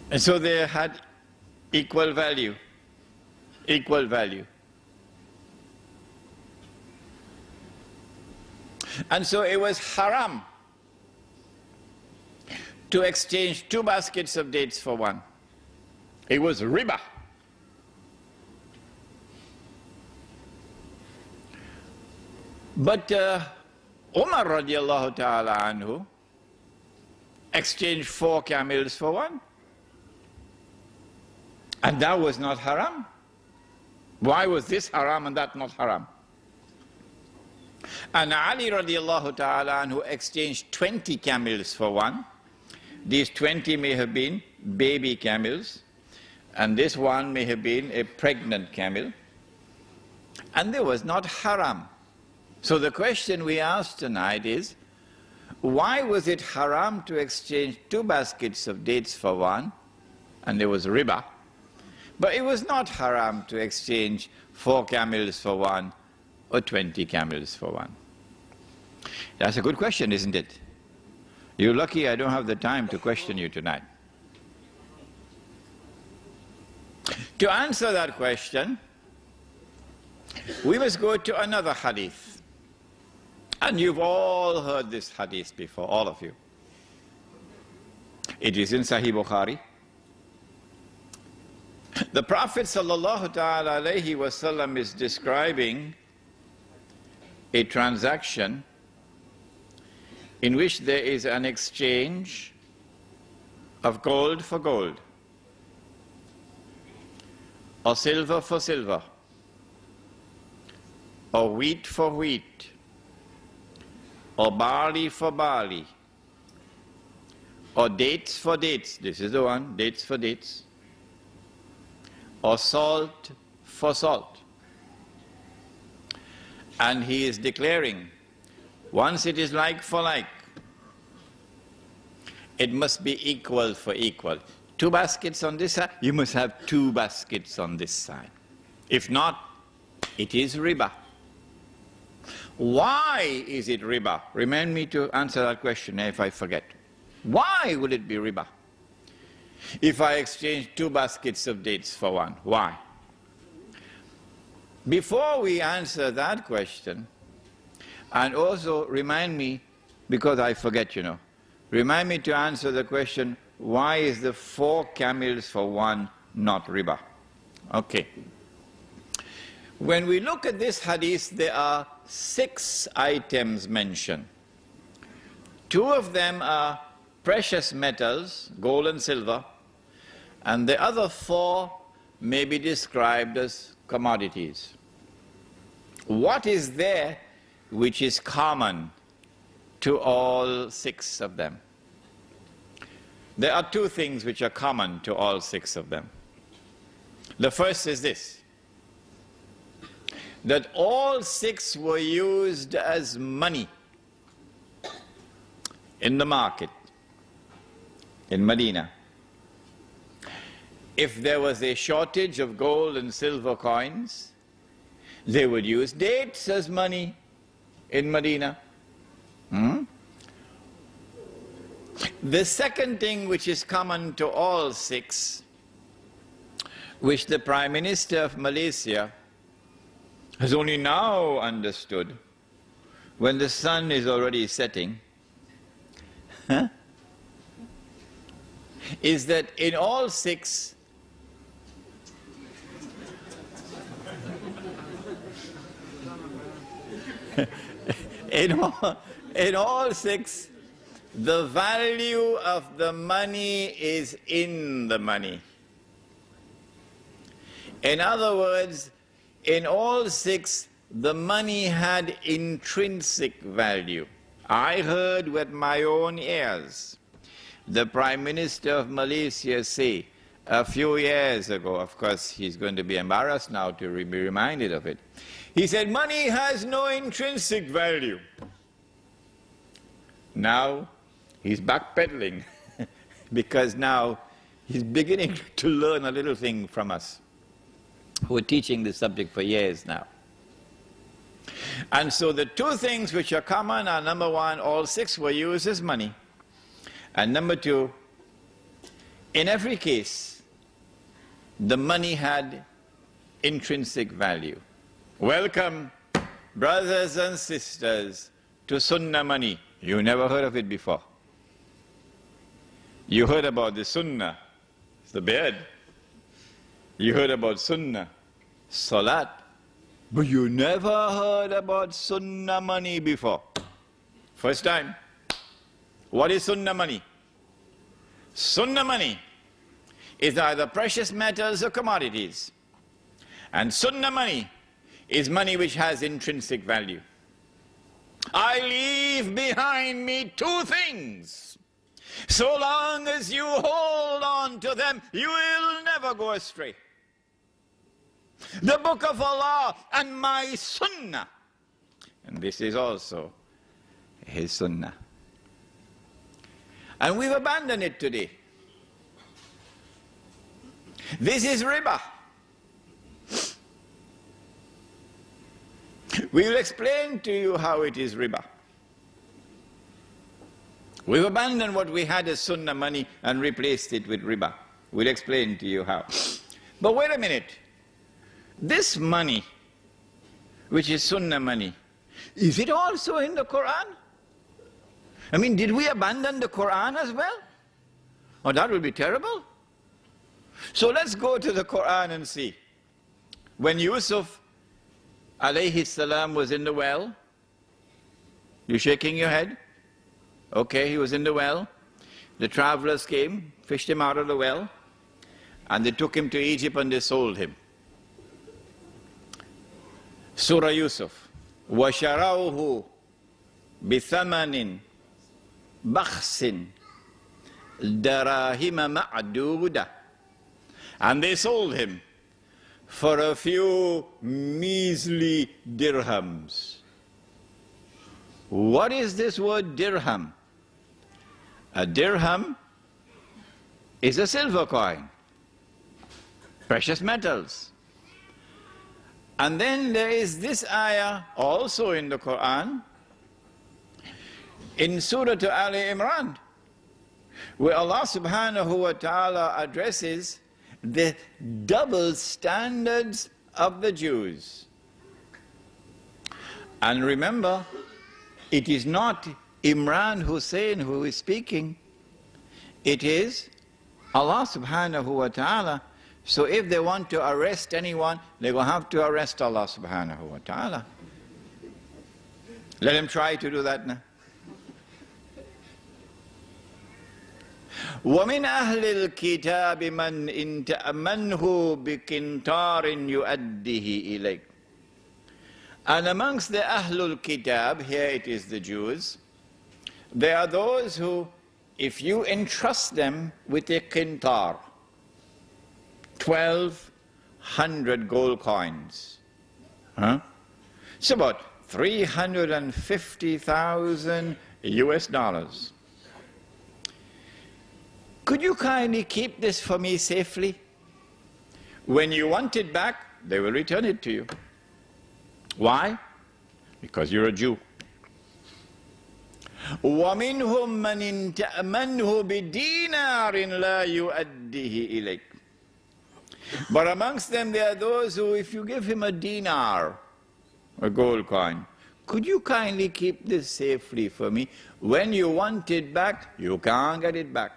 And so they had equal value. Equal value. And so it was haram to exchange 2 baskets of dates for 1. It was riba. But Umar radiallahu ta'ala anhu exchanged 4 camels for 1. And that was not haram. Why was this haram and that not haram? And Ali radiallahu ta'ala anhu exchanged 20 camels for 1. These 20 may have been baby camels, and this one may have been a pregnant camel. And there was not haram. So the question we asked tonight is, why was it haram to exchange 2 baskets of dates for 1, and there was riba, but it was not haram to exchange 4 camels for 1 or 20 camels for 1? That's a good question, isn't it? You're lucky I don't have the time to question you tonight. To answer that question, we must go to another hadith. And you've all heard this hadith before, all of you. It is in Sahih Bukhari. The Prophet sallallahu ta'ala alayhi wasallam is describing a transaction in which there is an exchange of gold for gold, or silver for silver, or wheat for wheat, or barley for barley, or dates for dates, this is the one, dates for dates, or salt for salt. And he is declaring, once it is like for like, it must be equal for equal. 2 baskets on this side, you must have 2 baskets on this side. If not, it is riba. Why is it riba? Remind me to answer that question if I forget. Why would it be riba? If I exchange 2 baskets of dates for 1, why? Before we answer that question, and also remind me, because I forget, you know, remind me to answer the question, why is the 4 camels for 1 not riba? Okay. When we look at this hadith, there are 6 items mentioned. 2 of them are precious metals, gold and silver, and the other 4 may be described as commodities. What is there which is common to all 6 of them? There are 2 things which are common to all 6 of them. The first is this, that all 6 were used as money in the market in Medina. If there was a shortage of gold and silver coins, they would use dates as money in Medina. The second thing which is common to all 6, which the Prime Minister of Malaysia has only now understood, when the sun is already setting, is that in all 6, in all 6, the value of the money is in the money. In other words, in all 6, the money had intrinsic value. I heard with my own ears the Prime Minister of Malaysia say a few years ago, of course he's going to be embarrassed now to be reminded of it. He said, money has no intrinsic value. Now he's backpedaling because now he's beginning to learn a little thing from us who are teaching this subject for years now. And so the 2 things which are common are, number 1, all 6 were used as money, and number 2, In every case, the money had intrinsic value. Welcome, brothers and sisters, to Sunnah money. You never heard of it before. You heard about the Sunnah, it's the beard. You heard about Sunnah, Salat. But you never heard about Sunnah money before. First time. What is Sunnah money? Sunnah money is either precious metals or commodities. And Sunnah money is money which has intrinsic value. I leave behind me two things. So long as you hold on to them, you will never go astray. The book of Allah and my Sunnah. And this is also his Sunnah. And we've abandoned it today. This is riba. We will explain to you how it is riba. We've abandoned what we had as Sunnah money and replaced it with riba. We'll explain to you how. But wait a minute. This money, which is Sunnah money, is it also in the Quran? I mean, did we abandon the Quran as well? Oh, that would be terrible. So let's go to the Quran and see. When Yusuf alayhi salam was in the well, you shaking your head? Okay, he was in the well. The travelers came, fished him out of the well, and they took him to Egypt and they sold him. Surah Yusuf. وَشَرَوْهُ بِثَمَنٍ بَخْسٍ دَرَاهِمَ مَعْدُودَةٍ. And they sold him for a few measly dirhams. What is this word dirham? A dirham is a silver coin, precious metals. And then there is this ayah also in the Quran, in Surah Al Imran, where Allah subhanahu wa ta'ala addresses the double standards of the Jews. And remember, it is not Imran Hossein who is speaking, it is Allah subhanahu wa ta'ala. So if they want to arrest anyone, they're going to have to arrest Allah subhanahu wa ta'ala. Let him try to do that now. وَمِنْ أَهْلِ الْكِتَابِ مَنْ إِنْ تَأْمَنْهُ بِقِنْطَارٍ يُؤَدِّهِ إِلَيْكَ. And amongst the Ahlul Kitab, here it is the Jews, there are those who, if you entrust them with a qintar, 1,200 gold coins, it's about 350,000 US dollars. Could you kindly keep this for me safely? When you want it back, they will return it to you. Why? Because you're a Jew. وَمِنْهُمْ مَنْ تَأْمَنْهُ بِدِينَارٍ لَا يُؤَدِّهِ إِلَيْكَ. But amongst them there are those who, if you give him a dinar, a gold coin, could you kindly keep this safely for me? When you want it back, you can't get it back.